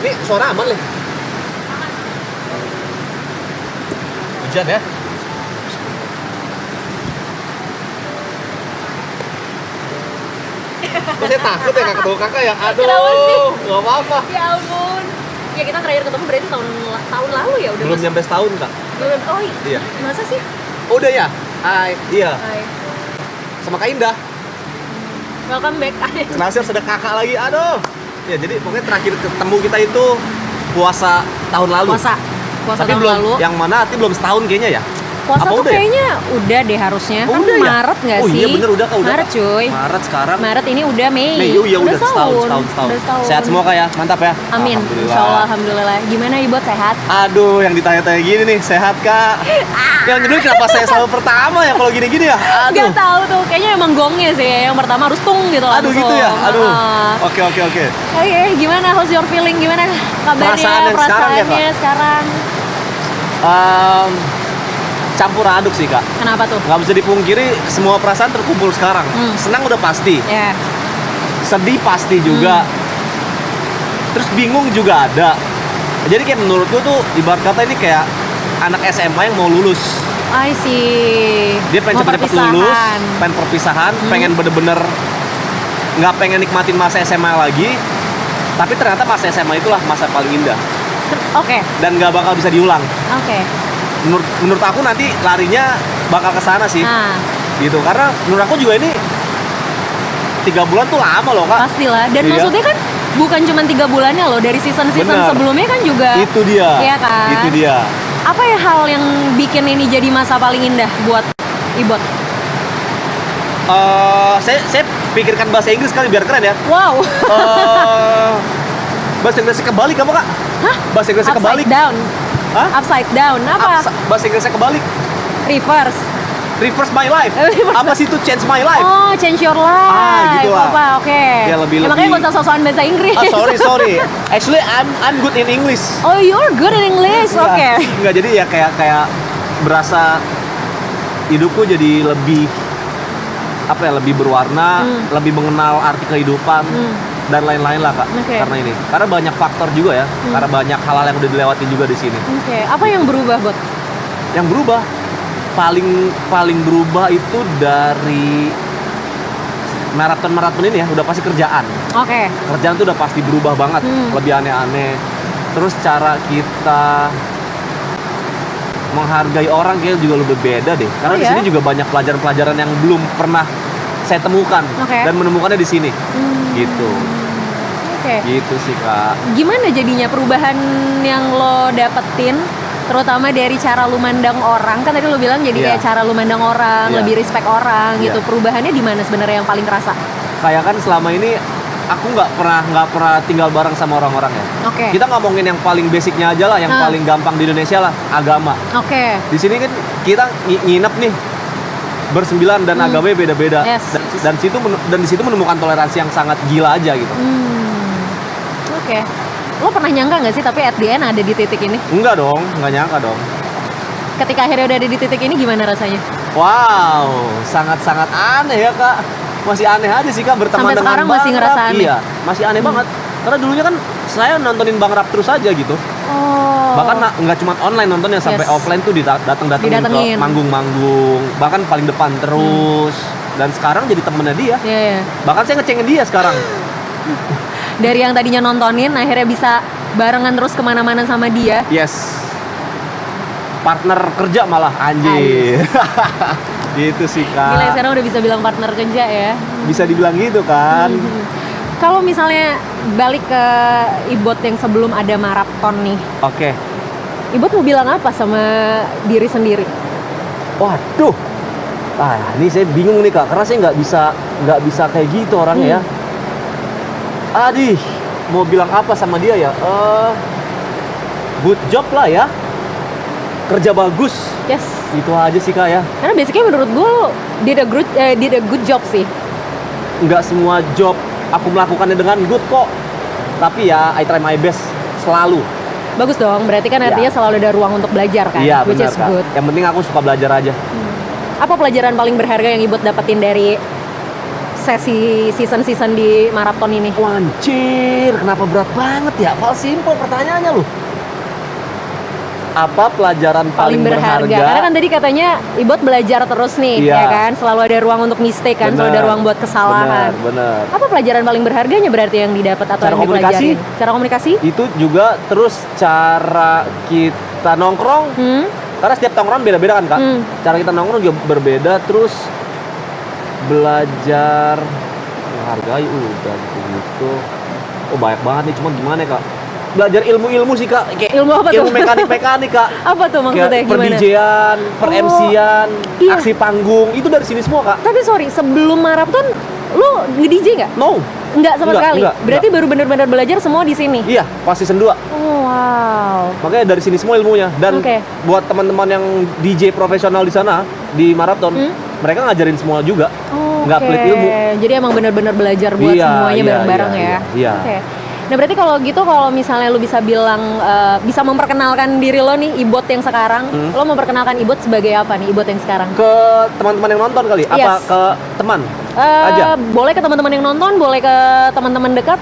Ini suara aman nih. Hujan ya. Kok saya takut ya nggak ketemu kakak ya? Aduh, nggak apa-apa. Ya ampun. Ya kita terakhir ketemu berarti tahun lalu ya udah. Belum nyampe setahun kak. Belum. Oh iya. Masa sih? Oh, udah ya? Hai. Iya. Hai. Sama Kak Indah. Welcome back. Kenapa ada kakak lagi? Aduh. Ya jadi pokoknya terakhir ketemu kita itu puasa tahun lalu. Puasa Tapi tahun belum, lalu. yang mana belum setahun kayaknya ya? Puasa Apa tuh udah kayaknya udah deh harusnya. Oh, Kan udah ya? Maret nggak Oh sih? iya bener udah kak, udah Maret cuy. Maret sekarang. Maret ini udah Mei. Oh iya udah setahun. Udah setahun. Sehat semua kak ya? Mantap ya? Amin. Insya Allah, alhamdulillah. Gimana Ibu sehat? Aduh, yang ditanya-tanya gini nih, sehat kak? Yang kedua kenapa saya selalu pertama ya kalau gini-gini ya? Aduh. Gak tahu tuh, kayaknya emang gongnya sih ya. Yang pertama harus tung gitu langsung. Aduh gitu ya? Aduh. Uh-uh. Oke. Oke, gimana? How's your feeling? Gimana kabarnya? Perasaannya sekarang? Campur aduk sih kak. Kenapa tuh? Nggak bisa dipungkiri, semua perasaan terkumpul sekarang. Senang udah pasti. Ya. Sedih pasti juga. Terus bingung juga ada. Jadi kayak menurut gue tuh ibarat kata ini kayak anak SMA yang mau lulus. I see. Dia pengen cepet-cepet lulus, pengen perpisahan, pengen bener-bener nggak pengen nikmatin masa SMA lagi. Tapi ternyata masa SMA itulah masa paling indah. Oke. Dan nggak bakal bisa diulang. Oke. Menurut aku nanti larinya bakal ke sana sih. Gitu. Karena menurut aku juga ini 3 bulan tuh lama loh kak. Pastilah. Dan iya. maksudnya kan bukan cuma 3 bulannya loh, dari season-season sebelumnya kan juga. Itu dia. Iya kan? Itu dia. Apa ya hal yang bikin ini jadi masa paling indah buat Ibot? Saya pikirkan bahasa Inggris kali biar keren ya. Wow. Bahasa Inggrisnya kebalik apa kak? Hah? Bahasa Inggrisnya kebalik. Upside down. Hah? Upside down. Apa? Bahasa Inggrisnya kebalik. Reverse. Reverse my life. Apa sih itu change my life? Oh, change your life. Gitu lah. Apa? Oke. Ya, lebih. Makanya gak usah sosokan bahasa Inggris. Sorry. Actually, I'm good in English. Oh, you're good in English. Oke. Enggak, jadi ya kayak berasa hidupku jadi lebih lebih berwarna, lebih mengenal arti kehidupan dan lain-lain lah kak. Karena ini, karena banyak faktor juga ya, karena banyak hal-hal yang udah dilewati juga di sini. Apa yang berubah, Bot? Yang berubah paling berubah itu dari maraton ini ya, udah pasti kerjaan. Kerjaan tuh udah pasti berubah banget, lebih aneh-aneh. Terus cara kita menghargai orang kayaknya juga lebih beda deh. Karena di sini juga banyak pelajaran-pelajaran yang belum pernah saya temukan dan menemukannya di sini. Gitu. Gitu sih kak. Gimana jadinya perubahan yang lo dapetin, terutama dari cara lu mandang orang? Kan tadi lo bilang jadi kayak cara lu mandang orang, lebih respect orang gitu. Perubahannya di mana sebenarnya yang paling kerasa? Kayak kan selama ini aku nggak pernah tinggal bareng sama orang-orang ya. Kita ngomongin yang paling basicnya aja lah, yang paling gampang di Indonesia lah, agama. Di sini kan kita nginep nih bersembilan dan agamanya beda-beda. Dan di situ menemukan toleransi yang sangat gila aja gitu. Lo pernah nyangka nggak sih tapi at the end ada di titik ini? Enggak dong, nggak nyangka dong. Ketika akhirnya udah ada di titik ini gimana rasanya? Wow, sangat-sangat aneh ya kak. Masih aneh aja sih kak berteman sampai dengan sekarang Bang masih Rap. ngerasa aneh? Iya, masih aneh banget. Karena dulunya kan saya nontonin Bang Rap terus aja gitu. Bahkan nggak cuma online nontonnya, sampai offline tuh datang-datangin ke manggung-manggung. Bahkan paling depan terus. Dan sekarang jadi temennya dia. Bahkan saya ngecengin dia sekarang. Dari yang tadinya nontonin akhirnya bisa barengan terus kemana-mana sama dia. Yes. Partner kerja malah anjir. Gitu sih kak. Gila, sekarang udah bisa bilang partner kerja ya. Bisa dibilang gitu kan. Kalau misalnya balik ke Ibot yang sebelum ada maraton nih. Ibot mau bilang apa sama diri sendiri? Waduh. Ini saya bingung nih kak, karena saya nggak bisa kayak gitu orangnya ya. Mau bilang apa sama dia ya? Good job lah ya. Kerja bagus. Yes. Itu aja sih kak ya. Karena basically menurut gue did a good job sih. Nggak semua job aku melakukannya dengan good kok. Tapi ya I try my best selalu. Bagus dong, berarti kan artinya selalu ada ruang untuk belajar kan? Iya which benar is kak. Good. Yang penting aku suka belajar aja. Apa pelajaran paling berharga yang Ibot dapetin dari sesi season-season di maraton ini? Wancir, kenapa berat banget ya? Hal simpel pertanyaannya loh. Apa pelajaran paling berharga? Karena kan tadi katanya Ibot belajar terus nih, ya kan? Selalu ada ruang untuk mistake kan, selalu ada ruang buat kesalahan. Bener. Apa pelajaran paling berharganya berarti yang didapat atau cara yang dipelajari? Cara komunikasi? Itu juga terus cara kita nongkrong. Karena setiap nongkrong beda-beda kan, Kak. Cara kita nongkrong juga berbeda, terus belajar menghargai udah gitu. Oh, banyak banget nih, cuma gimana ya, Kak? Belajar ilmu-ilmu sih, Kak. Kayak ilmu apa tuh? Ilmu mekanik-mekanik, Kak. Apa tuh maksudnya? Kayak gimana? per-DJ-an, per-MC-an, iya. aksi panggung, itu dari sini semua, Kak. Tapi sorry, sebelum maraton lu nge-DJ nggak? No. Enggak sama sekali. Berarti baru benar-benar belajar semua di sini. Iya, pas season 2. Oh, wow. Makanya dari sini semua ilmunya. Dan buat teman-teman yang DJ profesional di sana di maraton, mereka ngajarin semua juga. Nggak pelit ilmu. Jadi emang benar-benar belajar buat semuanya bareng-bareng ya. Iya. Oke. Nah berarti kalau gitu, kalau misalnya lu bisa bilang, bisa memperkenalkan diri lo nih, Ibot yang sekarang, lo memperkenalkan Ibot sebagai apa nih, Ibot yang sekarang? Ke teman-teman yang nonton kali? Apa ke teman aja? Boleh ke teman-teman yang nonton, boleh ke teman-teman dekat.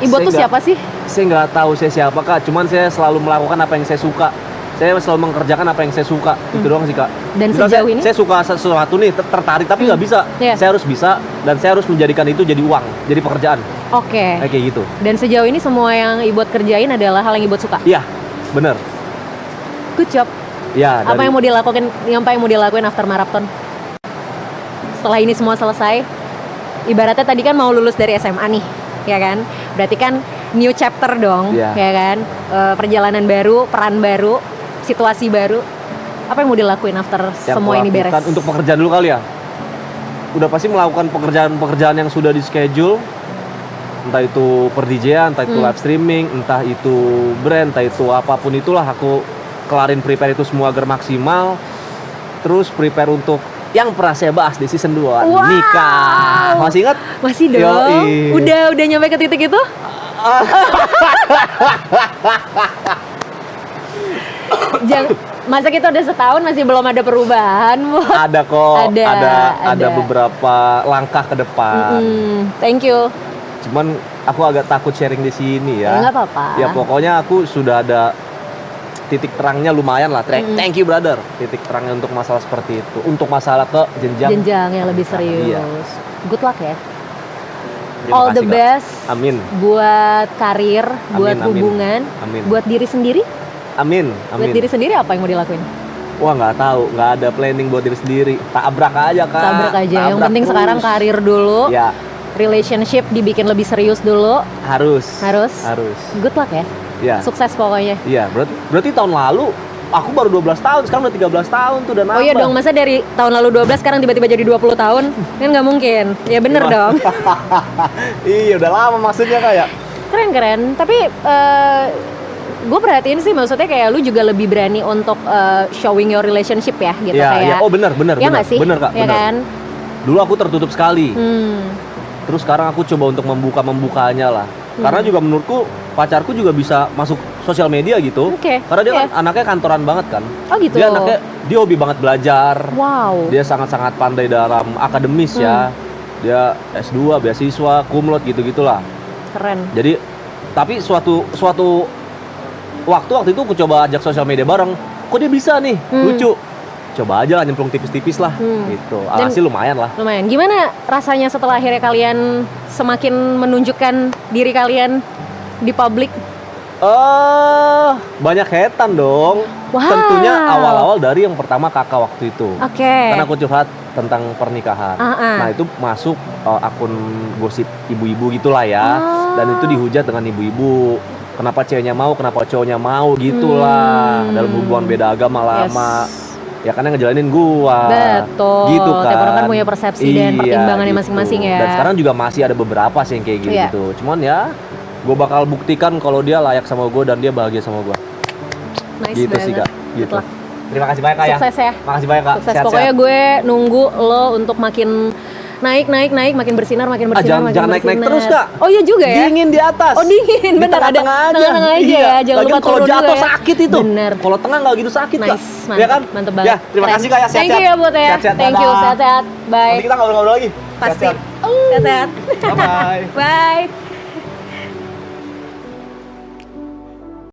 Ibot tuh siapa sih? Saya nggak tahu saya siapa, Kak, cuman saya selalu melakukan apa yang saya suka. Saya selalu mengerjakan apa yang saya suka, itu doang sih, Kak. Dan sejauh ini? Saya suka sesuatu nih, tertarik, tapi nggak bisa. Saya harus bisa, dan saya harus menjadikan itu jadi uang, jadi pekerjaan. Oke. Kayak gitu. Dan sejauh ini semua yang Ibot kerjain adalah hal yang Ibot suka? Iya, bener. Good job. Ya, apa yang mau dilakuin after marathon? Setelah ini semua selesai, ibaratnya tadi kan mau lulus dari SMA nih, ya kan? Berarti kan new chapter dong, ya kan? Perjalanan baru, peran baru, situasi baru. Apa yang mau dilakuin after semua ini beres? Untuk pekerjaan dulu kali ya. Udah pasti melakukan pekerjaan yang sudah di schedule. Entah itu per DJ-an, entah itu live streaming, entah itu brand, entah itu apapun itulah, aku kelarin prepare itu semua agar maksimal. Terus prepare untuk yang pernah saya bahas di season 2, nikah. Masih ingat? Masih dong. Yoi. Udah nyampe ke titik itu? Masa kita udah setahun masih belum ada perubahan, Bu? Ada kok. Ada beberapa langkah ke depan. Thank you. Cuman aku agak takut sharing di sini ya. Nggak apa-apa. Ya pokoknya aku sudah ada titik terangnya lumayan lah. Thank you, brother. Titik terangnya untuk masalah seperti itu. Untuk masalah ke jenjang yang lebih serius. Iya. Good luck ya. All the best. Amin. Buat karir, buat hubungan, buat diri sendiri. Amin. Buat diri sendiri apa yang mau dilakuin? Wah, nggak tahu, nggak ada planning buat diri sendiri. Tabrak aja, Kak. Tabrak aja. Yang penting terus. Sekarang karir dulu. Ya. Relationship dibikin lebih serius dulu. Harus. Good luck ya. Ya. Sukses pokoknya. Iya, berarti tahun lalu aku baru 12 tahun, sekarang udah 13 tahun tuh, udah nambah. Oh iya dong, masa dari tahun lalu 12 sekarang tiba-tiba jadi 20 tahun? Kan nggak mungkin. Ya bener dong. Iya, udah lama maksudnya, kayak. Keren. Tapi gue perhatiin sih, maksudnya kayak lu juga lebih berani untuk showing your relationship ya gitu. Iya. Oh bener. Ya nggak sih? Bener, Kak. Ya bener. Kan? Dulu aku tertutup sekali. Terus sekarang aku coba untuk membukanya lah. Karena juga menurutku pacarku juga bisa masuk sosial media gitu. Karena dia kan anaknya kantoran banget kan. Oh gitu. Dia hobi banget belajar. Wow. Dia sangat-sangat pandai dalam akademis ya. Dia S2, beasiswa, kumlot gitu-gitulah. Keren. Jadi tapi suatu waktu itu aku coba ajak sosial media bareng. Kok dia bisa nih? Lucu. Coba aja lah, nyemplung tipis-tipis lah gitu. Alhasil lumayan lah. Lumayan. Gimana rasanya setelah akhirnya kalian semakin menunjukkan diri kalian di publik? Banyak hetan dong. Wow. Tentunya awal-awal dari yang pertama kakak waktu itu. Karena aku curhat tentang pernikahan. Nah itu masuk akun gosip ibu-ibu gitulah ya. Dan itu dihujat dengan ibu-ibu. Kenapa ceweknya mau, kenapa cowoknya mau gitulah. Dalam hubungan beda agama lama. Ya kan yang ngejalanin gua. Betul. Gitu kan. Tiap orang kan punya persepsi dan pertimbangannya masing-masing ya. Dan sekarang juga masih ada beberapa sih yang kayak gitu. Cuman ya gue bakal buktikan kalau dia layak sama gue dan dia bahagia sama gue. Nice gitu banget. Sih, Kak. Gitu. Terima kasih banyak, Kak. Sukses ya. Makasih banyak, Kak. Sukses. Pokoknya gue nunggu lo untuk makin naik makin bersinar makin jangan naik terus Kak. Oh iya juga ya. Dingin di atas. Oh dingin, di benar ada tengah-tengah aja iya. ya. Jangan lupa kalau turun jatuh dulu ya. sakit itu. Bener. Kalau tengah nggak gitu sakit Kak. Mantap, Ya kan? mantap banget. Ya, terima kasih Kak ya. Thank you ya buat ya. Thank you, sehat-sehat. Bye. Nanti kita ngobrol-ngobrol lagi. Pasti. Sehat-sehat. Bye. Bye.